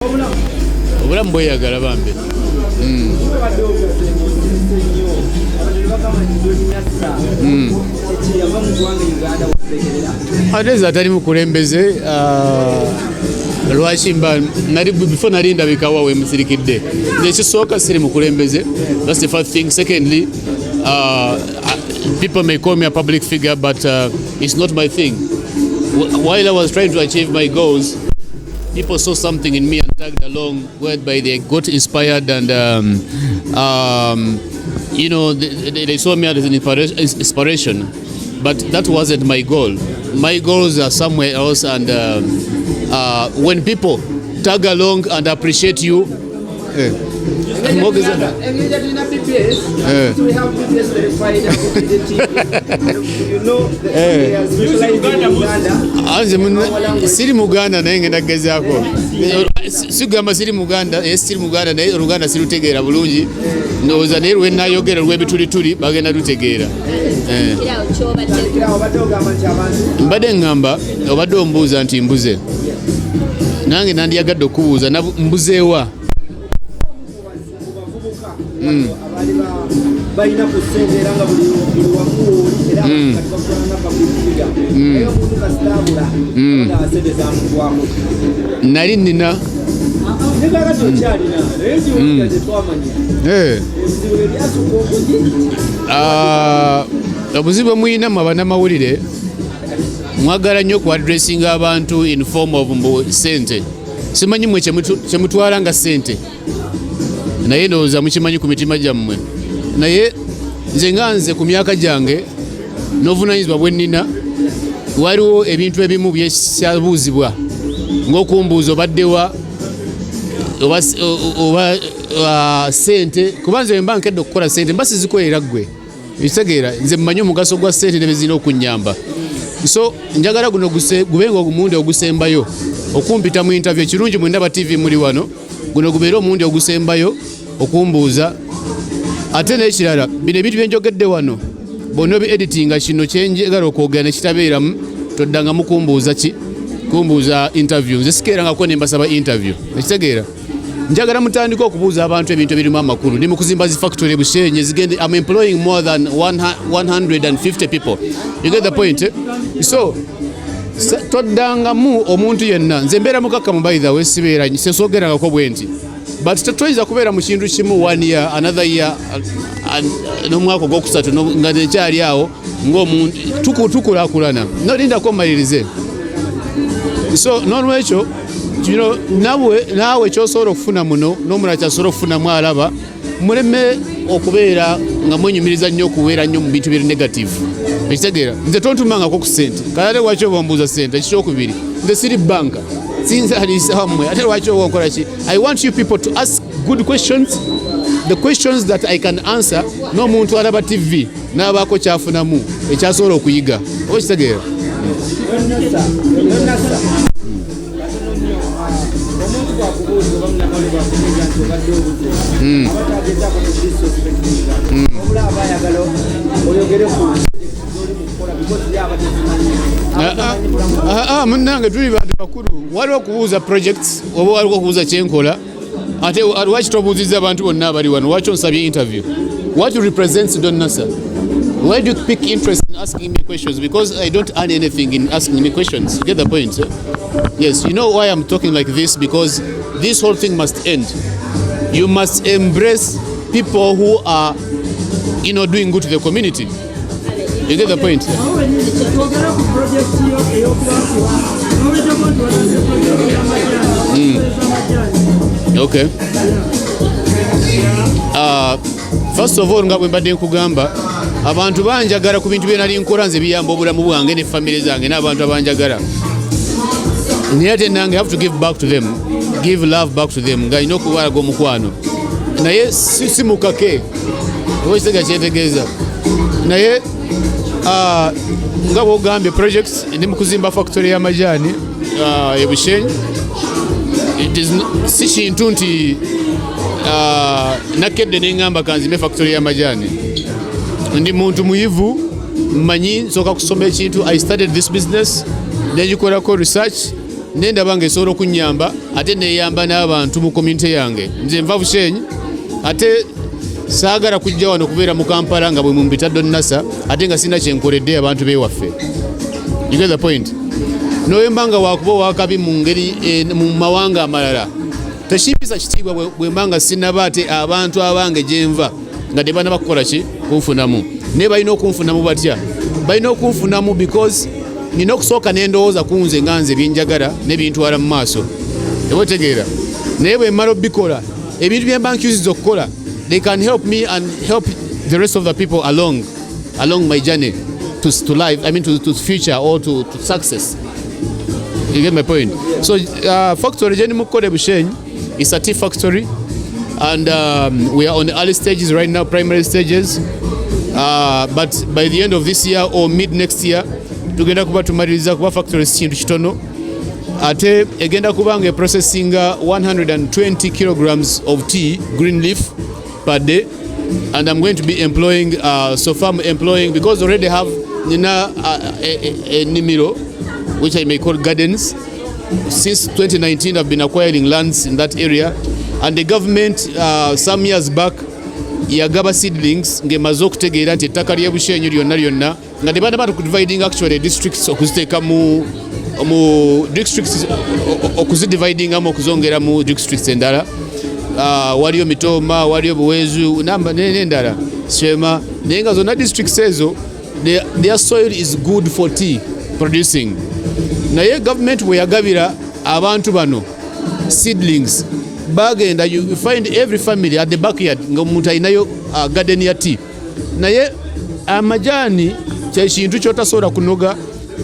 obulamu bweyagala bambi. Ate ezo atali mukulembeze lwaki mba before nali ndabikawa we musirikidde nekisooka siri mukulembeze. That's the first thing. Secondly, people may call me a public figure, but it's not my thing. While I was trying to achieve my goals, people saw something in me and tagged along, whereby they got inspired and they saw me as an inspiration. But that wasn't my goal. My goals are somewhere else, and when people tag along and appreciate you, siri Muganda naye ngenda gezaako sigamba siri Muganda siri Muganda naye Oluganda sirutegeera bulungi ndowooza naye lwe nayogera lw'ebitulituli bagenda lutegeera. Mbadde ngamba obadde ombuuza nti mbuze nange nandiyagadde okubuuza mbuzeewa. Nali nina obuzibu muyinamu abanamawulire mwagala nnyo ku addressing abantu in form of sente. Simanyi mwe kyemutwala nga sente, naye ndowooza mukimanyi ku mitima gyammwe. Naye nze nga nze ku myaka gyange n'obuvunaanyizibwa bwe nnina, waliwo ebintu ebimu byekyabuuzibwa ng'okumbuuza obaddewa oba sente, kuba nze mba nkedde okukola sente mba sizikolera ggwe. Ekitegeera, nze mmanyi omugaso gwa sente ne bezirina okunnyamba. So njagala guno gubenga omulundi ogusembayo okumpita mu interview. Ekirungi mu Ndaba TV muli wano, guno gubeere omulundi ogusembayo okumbuuza. Ate n'ekirala, bino ebintu byenjogedde wano bonna obi editinga, kino kyenjagala okwogera ne kitabeeramu, toddanga mukumbuuza kumbuuza interview. Nze sikeerangako ne mbasaba interview. Ekitegeera, njagala mutandika okubuuza abantu ebintu ebirimu amakulu. Ndi mu kuzimba zi factory Bushenyi zigende. I'm employing more than 150 people. You get the point? So toddangamu omuntu yenna. Nze mbeera mukakkamu by the way, sibeera sesoogerangako bwe nti, but tetwinza kubeera mu kintu kimu 1 year, another year, n'omwaka ogwokusatu nga nekyali awo ng'omuntu tukulaakulana. Nolindako mmalirize. So n'olwekyo naawe kyosobola okufuna muno n'omulala kyasobola okufunamu alaba, muleme okubeera nga mwenyumiriza nnyo okubeera nnyo mu bintu biri negative. Ekitegeera, nze tontumangako ku sente. Kale lwaki oba ombuuza sente? Ekikyokubiri, nze siri banka, sinzaliisa wammwe. Ate lwaki oba onkola ki? I want you people to ask good questions, the questions that I can answer. N'omuntu alaba TV n'abaako kyafunamu ekyasobola okuyiga. Oba ekitegeera? Munnange tuli bantu bakulu. Waliwo okubuuza projects oba waliwo okubuuza kyenkola. Ate lwaki tobuuzizza abantu bonna abali wano? Lwaki onsabye interview? What represents Don Nasser? Why do you pick interest in asking me questions? Because I don't earn anything in asking me questions. You get the point? Yes, you know why I'm talking like this? Because this whole thing must end. You must embrace people who are, doing good to the community. You get the point? Okay. First of all, nga bwe mbadde nkugamba, abantu banjagala ku bintu bye nali nkola nze biyamba obulamu bwange ne family zange n'abantu abanjagala. Naye ate nange have to give back to them, give love back to them, nga ina okubalaga omukwano. Naye si mukake, oba ekitega kyetegeeza. Naye nga bw'ogambye projects, ndi mu kuzimba factory ya Majani e Bushenyi. Si kintu nti nakedde n'engamba kanzimbe factory ya Majani. Ndi muntu muyivu, mmanyi nsooka kusoma ekintu. I started this business, nengikolako research, nendaba nga esobola okunnyamba ate neyamba n'abantu mu community yange. Nze nva Bushenyi ate saagala kujja wano kubeera mu Kampala nga bwe mumpita Nasser ate nga sina kyenkoledde abantu bewaffe. You get the point? Noyemba nga wakuba wakabi mu ngeri mu mawanga amalala tekimpisa kitiibwa bwe mbanga sinaba ate abantu abange gyenva nga tebana bakukola ki kunfunamu naye balina okunfunamu batya balina okunfunamu because nina okusooka n'endowooza kunze nga nze byenjagala n'ebintwala mu maaso ebotegeera naye bwe mmala obikola ebintu bye mba nkyusiza okukola they can help me and help the rest of the people along my journey to life, I mean to future or to success. You get my point? So factory Jenny Mukode Bushenyi is a tea factory and we are on the early stages right now, primary stages, but by the end of this year or mid next year tugenda kuba tumaliriza kuba factory kintu kitono ate egenda kubanga processing 120 kilograms of tea green leaf per day, and I'm going to be employing so far I'm employing because already have a nimiro which I may call gardens. Since 2019 I've been acquiring lands in that area, and the government some years back yagaba seedlings ngemaze okutegeera nti ettaka lye Bushenyi lyonna nga tebana batu dividing actually districts okuziteeka mu districts okuzidividing amu okuzongera mu districts endala. Waliyo Mitoma, waliyo Buwezu namba n'endala Shema naye nga zonna districts ezo their soil is good for tea producing. Naye government bwe yagabira abantu bano seedlings bagenda you find every family at the backyard nga omuntu alinayo garden ya tea. Naye amajani kintu kyotasobola kunoga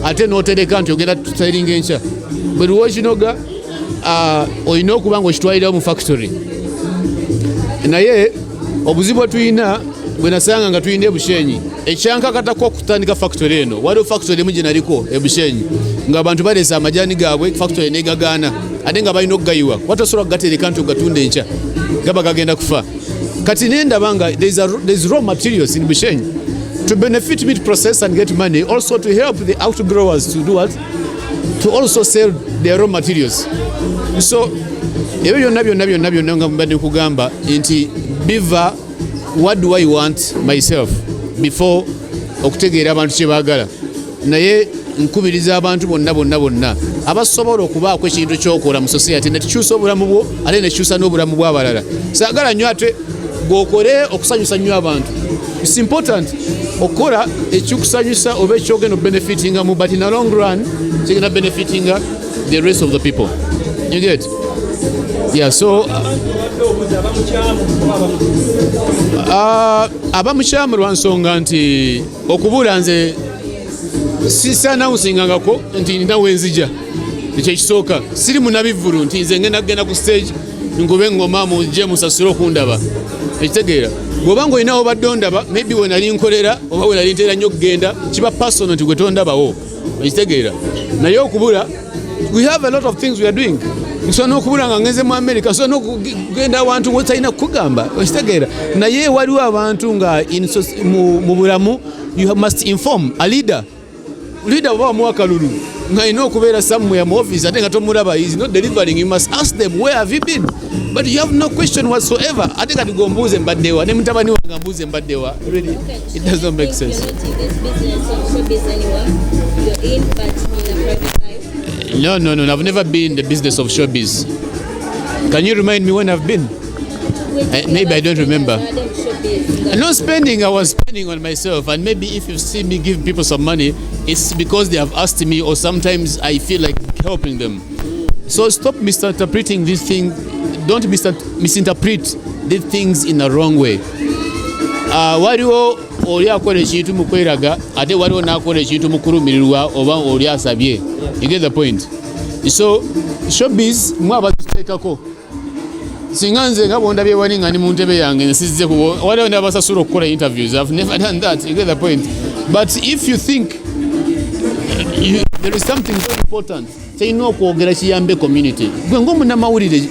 ate n'otereka nti ogenda tutairinga enkya bwe lwokinoga olina okuba nga okitwalirawo mu factory. Naye obuzibu tuyina bwe nasanga nga tuyina Bushenyi ekyankakatako okutandika factory eno waliwo factory emu gye naliko Bushenyi nga abantu baleesa amajani gaabwe factory negagaana ate nga balina okugayiwa watasobola kugatereka nti ogatunda enkya gaba gagenda kufa. Kati nendaba nga there's raw materials in Bushenyi to benefit me to process and get money, also to help the outgrowers to do what? To also sell their raw materials. So ebyo byonna nga mbadde kugamba nti biva what do I want myself before okutegeera abantu kye baagala. Naye nkubiriza abantu bonna abasobola okubaako ekintu kyokola mu society nekikyusa obulamu bwo ate nekikyusa n'obulamu bw'abalala. Saagala nnyo ate gw'okole okusanyusa nnyo abantu. It's important okola ekikusanyusa oba ekyogenda benefitingamu, but in a long run kigenda benefitinga the rest of the people. You get? Yeah, so abamukyamu lwansonga nti okubuula nze sisanawusingangako nti nina wenzija ekyekisooka siri munabivulu nti nze ngenda ku stage nkube ngoma mujje musasule okundaba ekitegeera bw'obanga olinawo badde ondaba maybe we nali nkolera oba we nali nteera nnyo okugenda kiba personal nti gwe tondabawo ekitegeera. Naye okubula we have a lot of things we are doing. Nsobola n'okubula nga ngenze mu America, nsobola n'okugenda awantu wetalina kukugamba ekitegeera. Naye waliwo abantu nga mu bulamu you must inform a leader bw'oba wamuwa akalulu nga alina okubeera somewhere mu office ate nga tomulaba is not delivering, you must ask them where have you been, but you have no question whatsoever. Ate kati gombuuze mbaddewa ne mutabani wange mbuuze mbaddewa. Really, it does not make sense. No, I've never been in the business of showbiz. Can you remind me when I've been? Maybe I don't remember. No spending, I was spending on myself, and maybe if you see me give people some money, it's because they have asked me, or sometimes I feel like helping them. So stop misinterpreting these things. Don't misinterpret these things in a wrong way. Waliwo oli akola ekintu mu kweraga ate waliwo n'akola ekintu mu kulumirirwa oba oli asabye. You get the point? So showbiz mwe abaziteekako singa nze nga bondabye wali nga ni mu ntebe yange nsizze kubo waliwo n'abasasula okukola interviews. I've never done that. You get the point? But if you think there is something very important sayina okwogera kiyambe community, gwe ng'omunnamawulire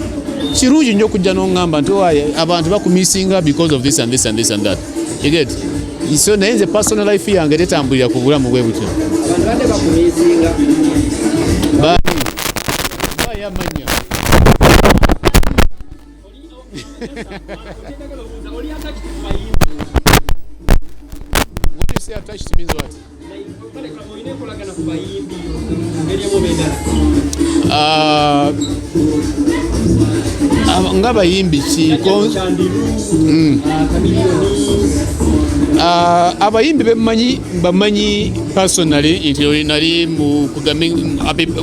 kirungi nnyo okujja n'oŋŋamba nti abantu bakumisinga because of this and this and this and that. You get? So naye nze personal life yange tetambulira ku bulamu bwe butyo. Abantu bade bakumisinga bayamanya What do you say attached means what? Ngabayimbi ki abayimbi bamanyi personally nti nali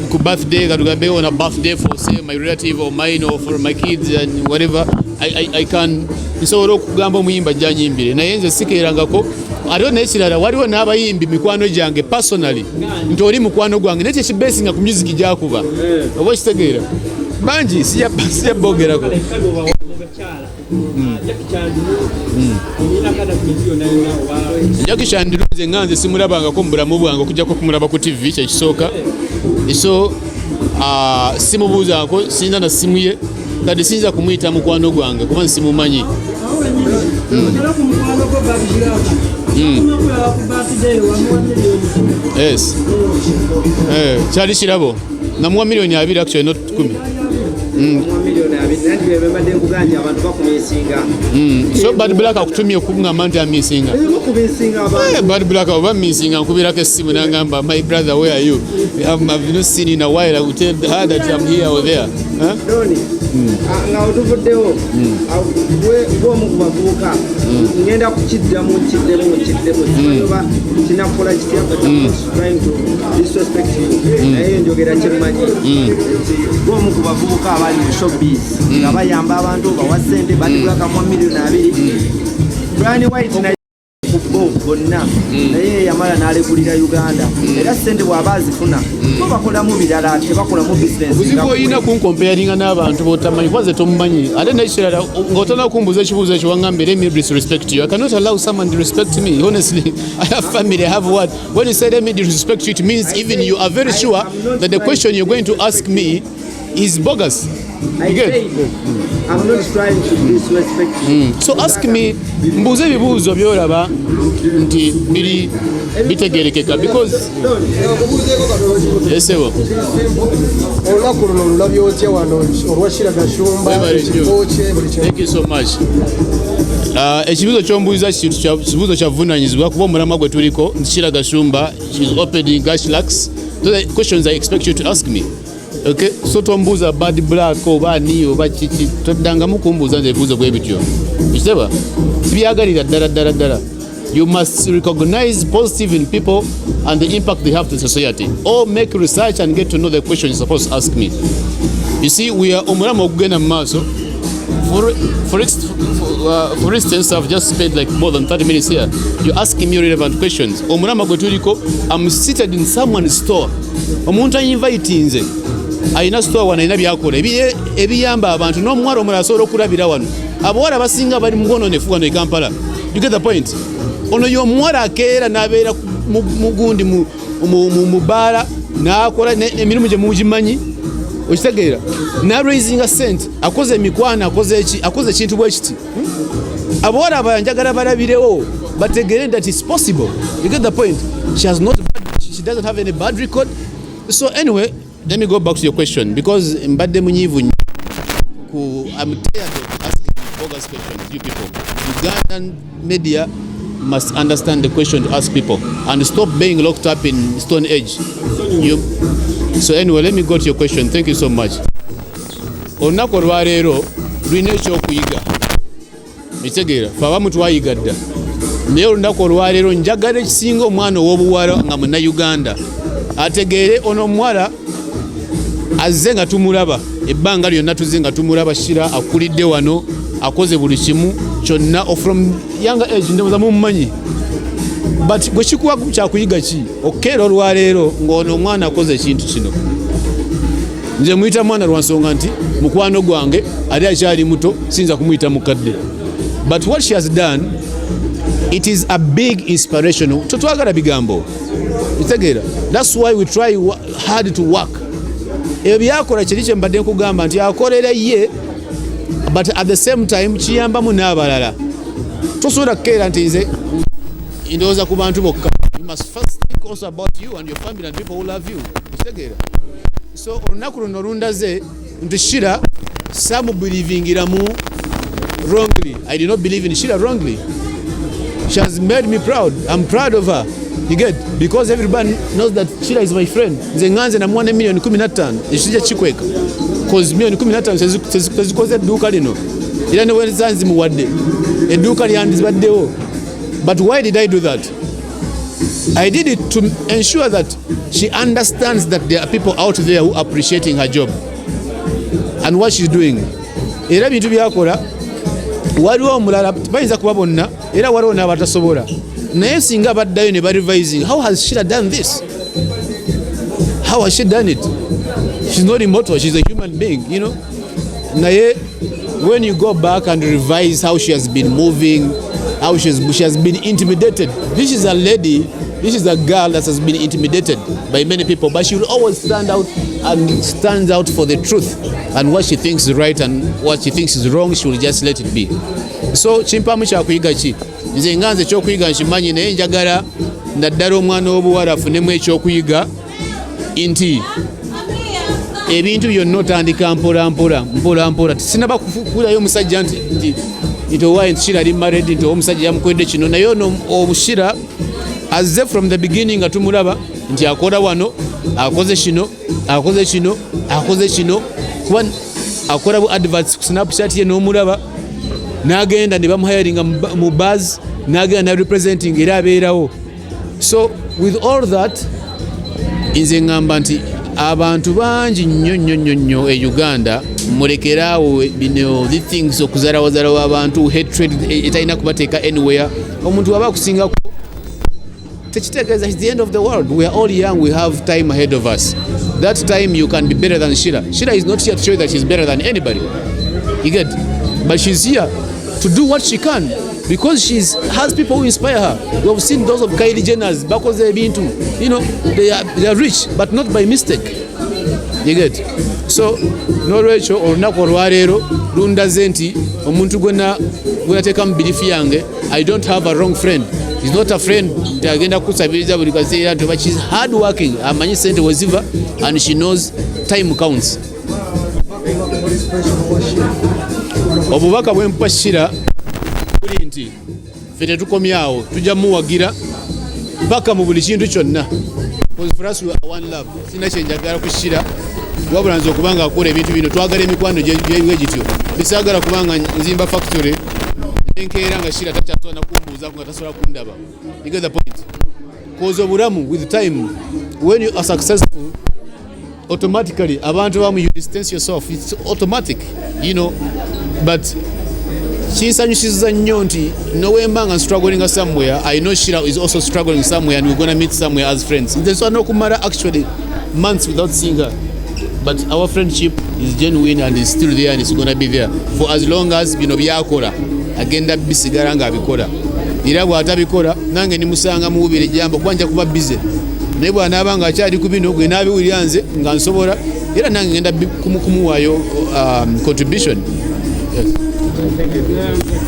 ku birthday katugambe on a birthday for say my relative or mine or for my kids and whatever I can nsobola okugamba omuyimba janyimbire naye nze sikeerangako ate nekirala waliwo n'abayimbi mikwano gyange personally nti oli mukwano gwange naye tekibesinga ku music gyakuba oba okitegeera bangi sijaboogerako Jackie Chandiru nze nga nze simulabangako mu bulamu bwange okujjako kumulaba ku TV kyekisooka so simubuuzaako sirina na simu ye kati siyinza kumuyita mukwano gwange kuba nsimumanyi yes kyali kirabo namuwa million 2 actually not 10 so Bad Black akutumye okungamba nti amisinga Bad Black oba misinga nkubirako essimu nangamba my brother where are you I've not seen you in a while I will tell her that I'm here or there nga otuvuddewo gwomukubavubuka ngenda kukiddamu kimanyoba kinakola kitya trying to disrespect you naye njogera kyemmanyi gwomukubavubuka abali mu showbiz nga bayamba abantu bawa ssente batulaka mu million 2 Brian White bonna naye yamala n'alekulira Uganda era ssente bw'aba azifuna bo bakolamu birala tebakolamu business buzibu oyina kunkomparinga n'abantu botamanyi kwaze tomumanyi ate nekirala ng'otana kumbuza ekibuuzo ekyo wangambye let me disrespect you I cannot allow someone to respect me honestly I have family I have what when you say let me disrespect you it means even you are very sure that the question you're going to ask me is bogus. I say, I'm not trying to disrespect you. So ask me, mbuze bibuuzo byolaba nti bitegerekeka because yesebo olunaku luno olulabye otya wano olwashira gashumba ekikoche buli thank you so much ekibuuzo kyombuuza kibuuzo kyavunaanyizibwa kuba omulamwa gwe tuliko ntikira gashumba she's opening gashlax those are questions I expect you to ask me. Okay, so tombuza Bad Black oba ani oba kiki toddangamu kumbuuza nze ebibuuzo bwe bityo ekiteba sibyagalira ddala you must recognize positive in people and the impact they have to society or make research and get to know the question you're supposed to ask me. You see we are omulamu okugenda mu maaso for instance I've just spent like more than 30 minutes here you're asking me relevant questions omulamu gwe tuliko I'm seated in someone's store omuntu ayinvitinze ayina store wano ayina byakola ebiyamba abantu n'omuwala omulala asobola okulabira wano abawala basinga bali mugononefu wano e Kampala you get the point ono y'omuwala akeera n'abeera mugundi mu baala n'akola emirimu gye mugimanyi okitegeera n'araisinga sente akoze emikwano akoze ekintu bwe kiti abawala abanjagala balabirewo bategeere that it's possible you get the point she doesn't have any bad record so anyway let me go back to your question because mbadde munyivu I'm tired of asking bogus questions you people. Ugandan media must understand the question to ask people and stop being locked up in Stone Age. So anyway, let me go to your question. Thank you so much. Olunaku olwaleero tulina ekyokuyiga ekitegeera fe abamu twayiga dda naye olunaku olwaleero njagala ekisinga omwana ow'obuwala nga munnauganda ategeere ono omuwala azze nga tumulaba ebbanga lyonna tuzze nga tumulaba Shira akulidde wano akoze buli kimu kyonna from younger age ndowooza mumumanyi but gwe kikuwa kyakuyiga ki okeera olwaleero ng'ono omwana akoze ekintu kino nze muyita mwana lwa nsonga nti mukwano gwange ali akyali muto siyinza kumuyita mukadde but what she has done it is a big inspiration totwagala bigambo itegeera that's why we try hard to work ebyo byakola kiri kye mbadde nkugamba nti akolera ye but at the same time kiyambamu n'abalala tosobola kukeera nti nze ndowooza ku bantu bokka you must first think also about you and your family and people who love you kitegeera so olunaku luno lundaze nti Shira samubulivingiramu wrongly. I did not believe in Sheila wrongly. She has made me proud. I'm proud of her. You get? Because everybody knows that Sheila is my friend. Nze nganze na mwana milioni 15 ekijja kikweka. Cause milioni 15 tezikoze edduuka lino. Era ne wenzanzi muwadde. Edduuka lyandibaddewo. But why did I do that? I did it to ensure that she understands that there are people out there who are appreciating her job and what she's doing. Era bintu byakola waliwo omulala bayinza kuba bonna era waliwo n'abatasobola naye singa baddayo ne barevising, how has Sheila done this? How has she done it? She's not immortal, she's a human being, you know. Naye when you go back and revise how she has been moving, how she has been intimidated. This is a lady, this is a girl that has been intimidated by many people, but she will always stand out and stands out for the truth, and what she thinks is right and what she thinks is wrong, she will just let it be. So chimpamu kya kuyiga ki? Nze nganze ekyokuyiga nkimanyi naye njagala naddala omwana w'obuwala afunemu ekyokuyiga nti ebintu byonna otandika mpola. Sinaba kufulayo omusajja nti owaye nti Sheila ali married, nti omusajja yamukwedde kino, naye ono Sheila azze from the beginning nga tumulaba nti akola wano, akoze kino, kuba akola bu adverts ku Snapchat ye n'omulaba n'agenda ne bamuhiringa mu buzz, n'agenda na representing era abeerawo. So with all that, nze ngamba nti abantu bangi nnyo e Uganda mulekeraawo bino the things okuzarawazarawo abantu, hatred etalina kubateeka anywhere. Omuntu waba akusingako tekitegeeza it's the end of the world. We are all young, we have time ahead of us. That time you can be better than Sheila. Sheila is not here to show you that she's better than anybody. You get? But she's here to do what she can because she has people who inspire her. We have seen those of Kylie Jenner's because they've been to, you know, they are rich, but not by mistake. You get? So n'olwekyo olunaku olwaleero lundaze nti omuntu gwena gwenateekamu birifu yange, I don't have a wrong friend. He's not a friend nti agenda kusabiriza buli kaseera nti, but she's hard working, amanyi sente weziva and she knows time counts. Obubaka bwempa Sheila buli nti ffe tetukomyawo, tujja muwagira paka mu buli kintu kyonna. Because for us we are one love. Sina kyenjagala ku Sheila wabula nze okubanga akola ebintu bino, twagala emikwano gyebiwe gityo. Bisaagala kubanga nzimba factory enkeera nga Sheila takyatona kumbuuzaako nga tasobola kundaba. You get the point? Because obulamu with time, when you are successful, automatically abantu bamu you distance yourself, it's automatic, you know. But kinsanyusiza nnyo nti nowembanga struggling somewhere, I know Sheila is also struggling somewhere and we're going to meet somewhere as friends. There's no kumara actually months without seeing her, but our friendship is genuine and is still there and it's going to be there for as long as bino byakola agenda bisigala nga abikola. Era bw'atabikola nange nimusanga mu bubiri jambo kwanja kuba busy, naye bw'anaaba nga akyali ku bino gwe naabiwulira nze nga nsobola era nange ngenda kumuwaayo contribution. Yes. Thank you.